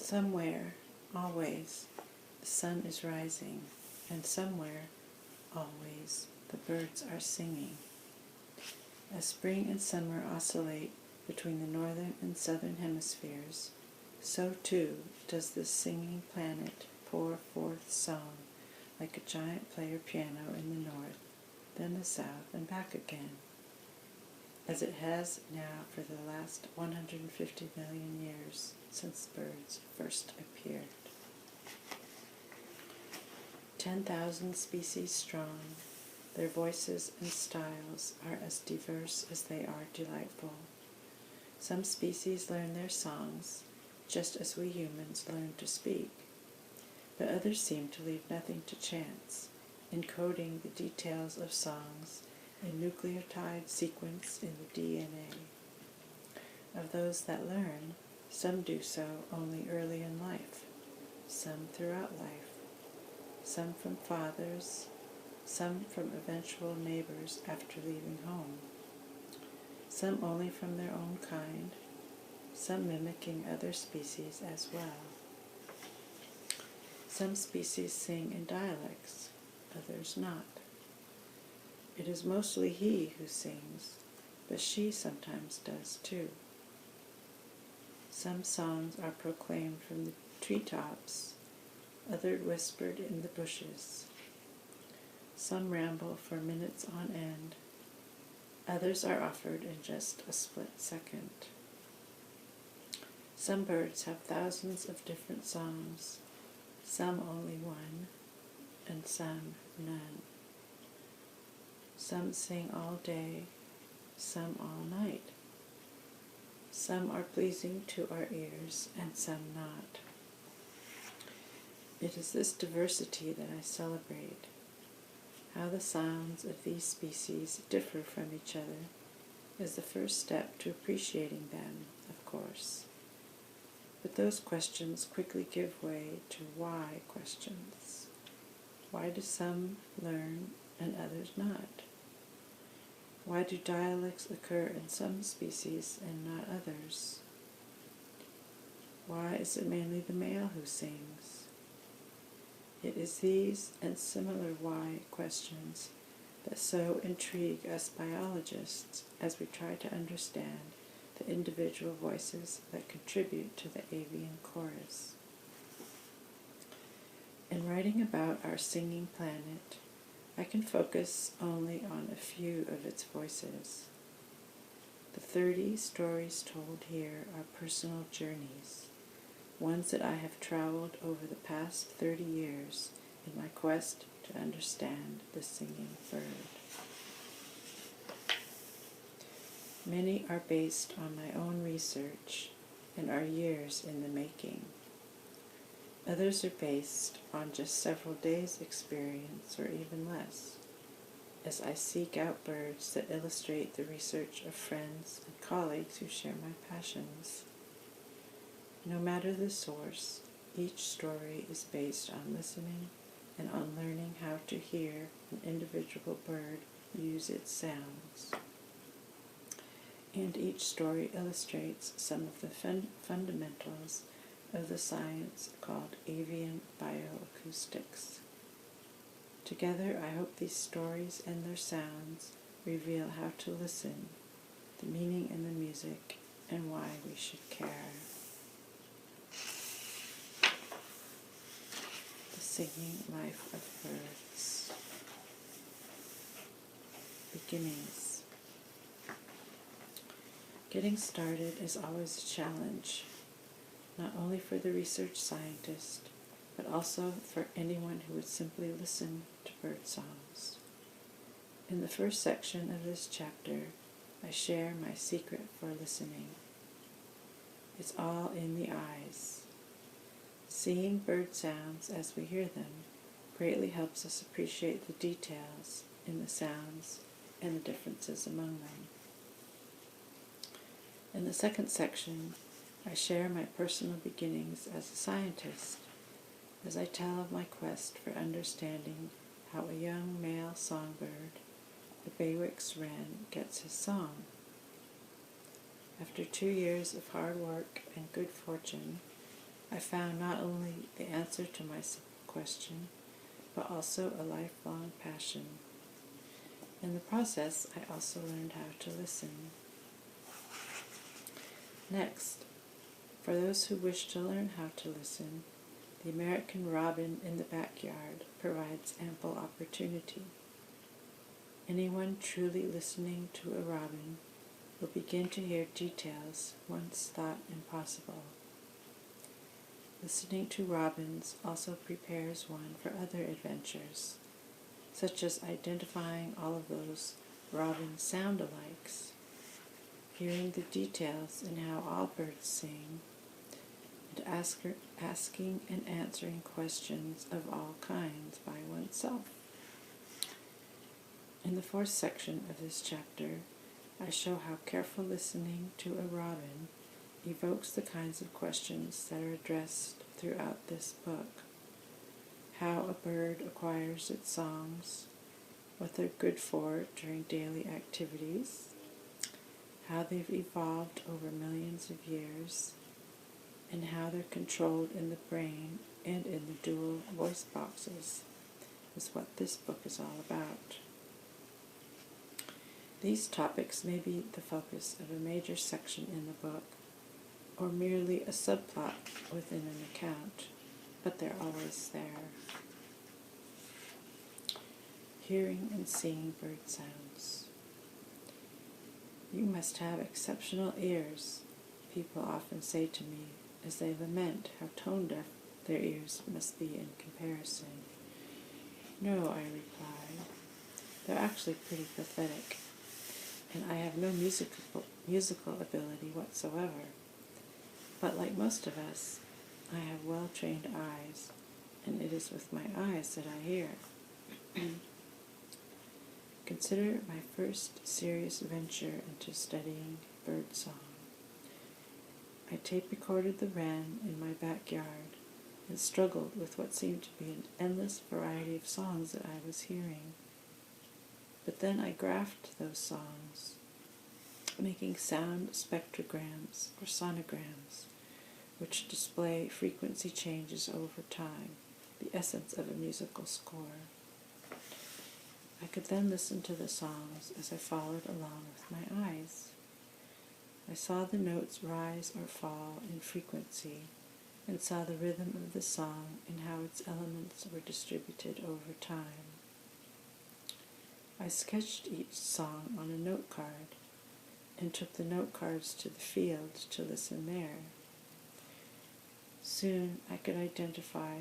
Somewhere, always, the sun is rising, and somewhere, always, the birds are singing. As spring and summer oscillate between the northern and southern hemispheres, so too does this singing planet pour forth song like a giant player piano in the north, then the south, and back again, as it has now for the last 150 million years since birds first appeared. 10,000 species strong, their voices and styles are as diverse as they are delightful. Some species learn their songs, just as we humans learn to speak, but others seem to leave nothing to chance, encoding the details of songs in nucleotide sequence in the DNA. Of those that learn, some do so only early in life, some throughout life, some from fathers, some from eventual neighbors after leaving home, some only from their own kind, some mimicking other species as well. Some species sing in dialects, others not. It is mostly he who sings, but she sometimes does too. Some songs are proclaimed from the treetops, others whispered in the bushes. Some ramble for minutes on end, others are offered in just a split second. Some birds have thousands of different songs, some only one, and some none. Some sing all day, some all night. Some are pleasing to our ears, and some not. It is this diversity that I celebrate. How the sounds of these species differ from each other is the first step to appreciating them, of course. But those questions quickly give way to why questions. Why do some learn and others not? Why do dialects occur in some species and not others? Why is it mainly the male who sings? It is these and similar why questions that so intrigue us biologists as we try to understand the individual voices that contribute to the avian chorus. In writing about our singing planet, I can focus only on a few of its voices. The 30 stories told here are personal journeys, ones that I have traveled over the past 30 years in my quest to understand the singing bird. Many are based on my own research and are years in the making. Others are based on just several days' experience or even less, as I seek out birds that illustrate the research of friends and colleagues who share my passions. No matter the source, each story is based on listening and on learning how to hear an individual bird use its sounds. And each story illustrates some of the fundamentals of the science called Avian bioacoustics. Together, I hope these stories and their sounds reveal how to listen, the meaning in the music, and why we should care. The Singing Life of Birds. Beginnings. Getting started is always a challenge, not only for the research scientist, but also for anyone who would simply listen to bird songs. In the first section of this chapter, I share my secret for listening. It's all in the eyes. Seeing bird sounds as we hear them greatly helps us appreciate the details in the sounds and the differences among them. In the second section, I share my personal beginnings as a scientist, as I tell of my quest for understanding how a young male songbird, the Bewick's wren, gets his song. After 2 years of hard work and good fortune, I found not only the answer to my simple question, but also a lifelong passion. In the process, I also learned how to listen. Next, for those who wish to learn how to listen, the American robin in the backyard provides ample opportunity. Anyone truly listening to a robin will begin to hear details once thought impossible. Listening to robins also prepares one for other adventures, such as identifying all of those robin sound-alikes, hearing the details in how all birds sing, and asking and answering questions of all kinds by oneself. In the fourth section of this chapter, I show how careful listening to a robin evokes the kinds of questions that are addressed throughout this book. How a bird acquires its songs, what they're good for during daily activities, how they've evolved over millions of years, and how they're controlled in the brain and in the dual voice boxes is what this book is all about. These topics may be the focus of a major section in the book, or merely a subplot within an account, but they're always there. Hearing and seeing bird sounds. You must have exceptional ears, people often say to me as they lament how tone-deaf their ears must be in comparison. No, I reply, they're actually pretty pathetic, and I have no musical ability whatsoever. But like most of us, I have well-trained eyes, and it is with my eyes that I hear. Consider my first serious venture into studying birdsong. I tape-recorded the wren in my backyard and struggled with what seemed to be an endless variety of songs that I was hearing. But then I graphed those songs, making sound spectrograms or sonograms, which display frequency changes over time, the essence of a musical score. I could then listen to the songs as I followed along with my eyes. I saw the notes rise or fall in frequency, and saw the rhythm of the song and how its elements were distributed over time. I sketched each song on a note card, and took the note cards to the field to listen there. Soon I could identify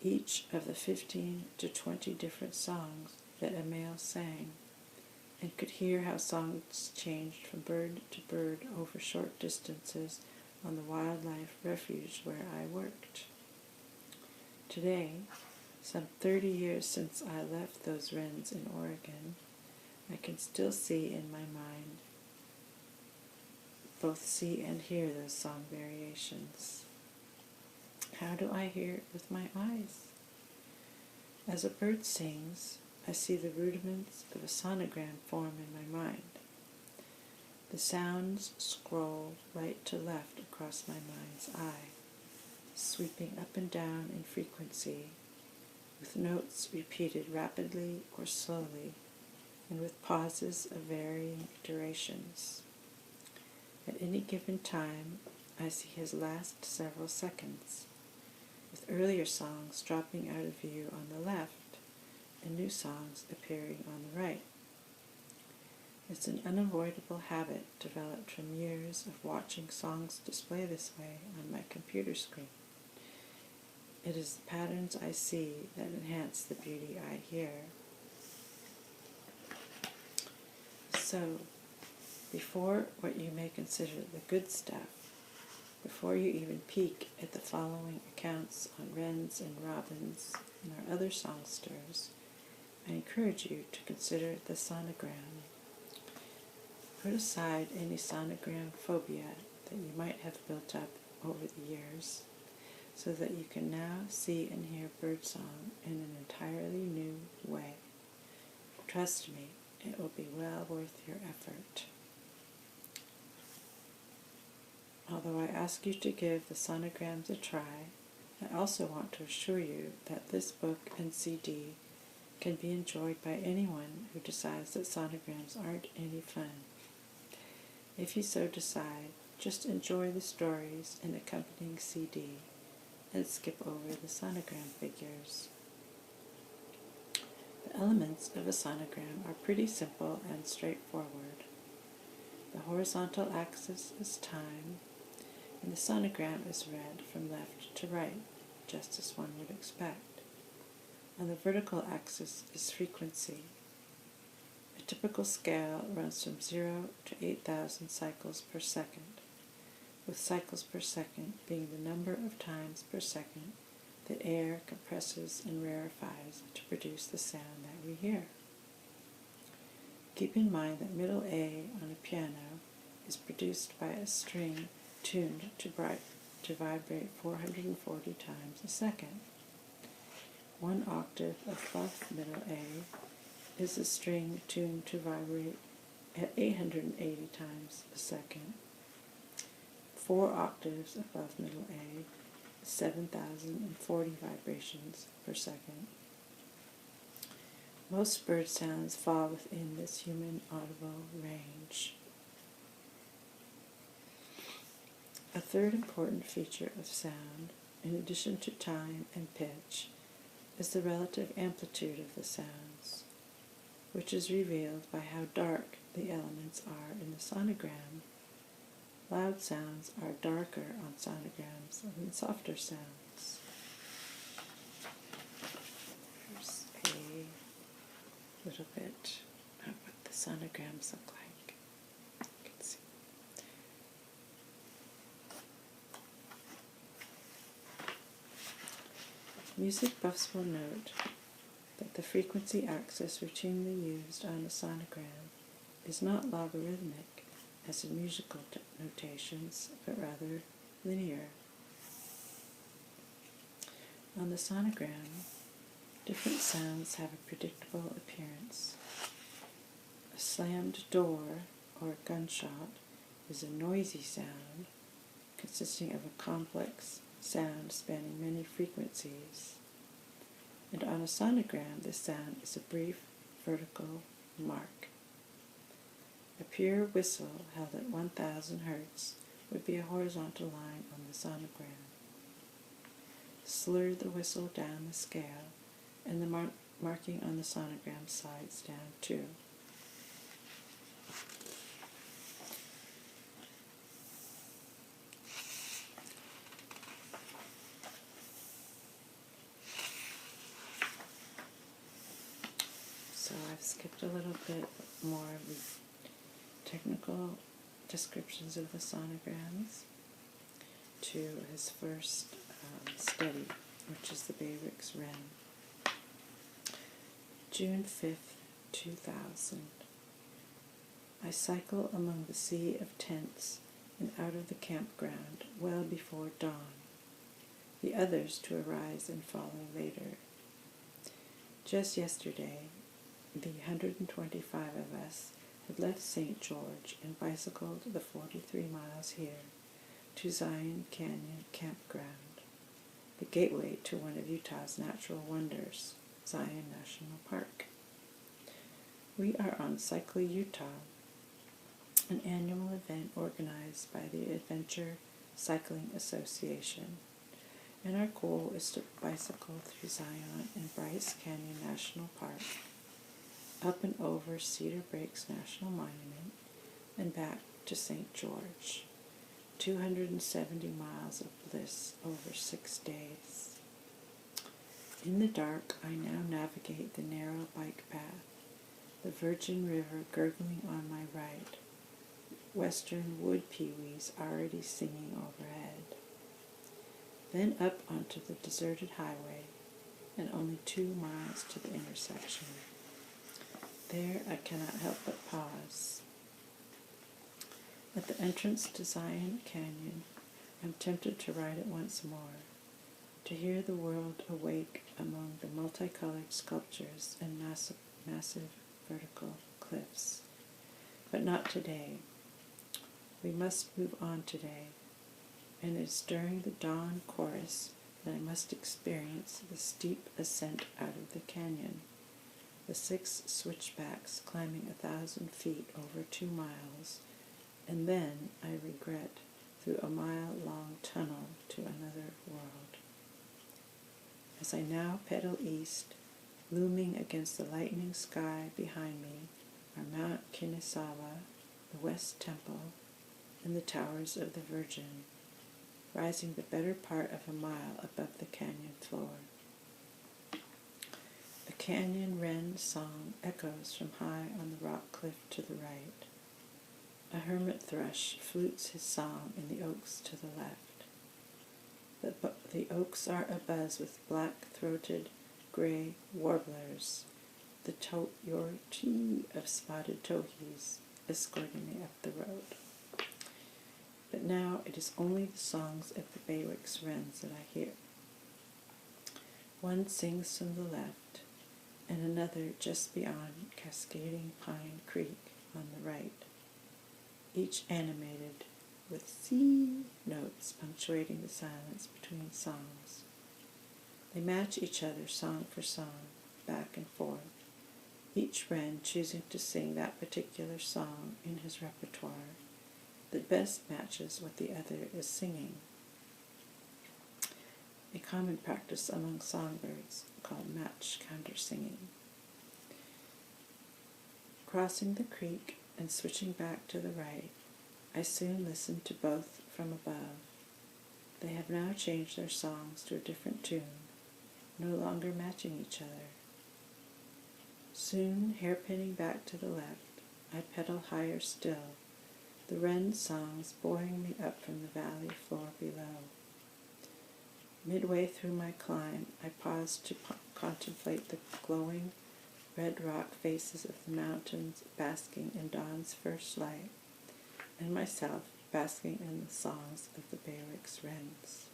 each of the 15 to 20 different songs that a male sang, and could hear how songs changed from bird to bird over short distances on the wildlife refuge where I worked. Today, some 30 years since I left those wrens in Oregon, I can still see in my mind, both see and hear those song variations. How do I hear it with my eyes? As a bird sings, I see the rudiments of a sonogram form in my mind. The sounds scroll right to left across my mind's eye, sweeping up and down in frequency, with notes repeated rapidly or slowly, and with pauses of varying durations. At any given time, I see his last several seconds, with earlier songs dropping out of view on the left and new songs appearing on the right. It's an unavoidable habit developed from years of watching songs display this way on my computer screen. It is the patterns I see that enhance the beauty I hear. So, before what you may consider the good stuff, before you even peek at the following accounts on wrens and robins and our other songsters, I encourage you to consider the sonogram. Put aside any sonogram phobia that you might have built up over the years, so that you can now see and hear birdsong in an entirely new way. Trust me, it will be well worth your effort. Although I ask you to give the sonograms a try, I also want to assure you that this book and CD can be enjoyed by anyone who decides that sonograms aren't any fun. If you so decide, just enjoy the stories and accompanying CD and skip over the sonogram figures. The elements of a sonogram are pretty simple and straightforward. The horizontal axis is time, and the sonogram is read from left to right, just as one would expect. On the vertical axis is frequency. A typical scale runs from 0 to 8,000 cycles per second, with cycles per second being the number of times per second that air compresses and rarefies to produce the sound that we hear. Keep in mind that middle A on a piano is produced by a string tuned to vibrate 440 times a second. 1 octave above middle A is a string tuned to vibrate at 880 times a second. 4 octaves above middle A is 7,040 vibrations per second. Most bird sounds fall within this human audible range. A third important feature of sound, in addition to time and pitch, is the relative amplitude of the sounds, which is revealed by how dark the elements are in the sonogram. Loud sounds are darker on sonograms than softer sounds. Here's a little bit of what the sonograms look like. You can see. Music buffs will note that the frequency axis routinely used on a sonogram is not logarithmic, as in musical notations, but rather linear. On the sonogram, different sounds have a predictable appearance. A slammed door or a gunshot is a noisy sound consisting of a complex sound spanning many frequencies. And on a sonogram, this sound is a brief vertical mark. A pure whistle held at 1,000 hertz would be a horizontal line on the sonogram. Slur the whistle down the scale, and the marking on the sonogram slides down too. So I've skipped a little bit more of the technical descriptions of the sonograms to his first study, which is the Bayricks Wren. June 5th, 2000. I cycle among the sea of tents and out of the campground well before dawn, the others to arise and follow later. Just yesterday, the 125 of us had left St. George and bicycled the 43 miles here to Zion Canyon Campground, the gateway to one of Utah's natural wonders, Zion National Park. We are on Cycle Utah, an annual event organized by the Adventure Cycling Association, and our goal is to bicycle through Zion and Bryce Canyon National Park, up and over Cedar Breaks National Monument, and back to St. George, 270 miles of bliss over 6 days. In the dark, I now navigate the narrow bike path, the Virgin River gurgling on my right, western wood peewees already singing overhead. Then up onto the deserted highway, and only 2 miles to the intersection. There I cannot help but pause. At the entrance to Zion Canyon, I'm tempted to ride it once more, to hear the world awake among the multicolored sculptures and massive vertical cliffs. But not today. We must move on today, and it is during the dawn chorus that I must experience the steep ascent out of the canyon, the 6 switchbacks climbing 1,000 feet over 2 miles, and then, I regret, through a mile-long tunnel to another world. As I now pedal east, looming against the lightning sky behind me are Mount Kinisawa, the West Temple, and the Towers of the Virgin, rising the better part of a mile above the canyon floor. A canyon wren song echoes from high on the rock cliff to the right. A hermit thrush flutes his song in the oaks to the left. The oaks are abuzz with black-throated gray warblers, the yortie of spotted towhees escorting me up the road. But now it is only the songs of the Baywick's wrens that I hear. One sings from the left, and another just beyond Cascading Pine Creek on the right, each animated with C notes punctuating the silence between songs. They match each other song for song, back and forth, each wren choosing to sing that particular song in his repertoire that best matches what the other is singing. A common practice among songbirds called match countersinging. Crossing the creek and switching back to the right, I soon listened to both from above. They have now changed their songs to a different tune, no longer matching each other. Soon, hairpinning back to the left, I pedal higher still, the wren's songs buoying me up from the valley floor below. Midway through my climb, I paused to contemplate the glowing red rock faces of the mountains basking in dawn's first light, and myself basking in the songs of the Baywick's wrens.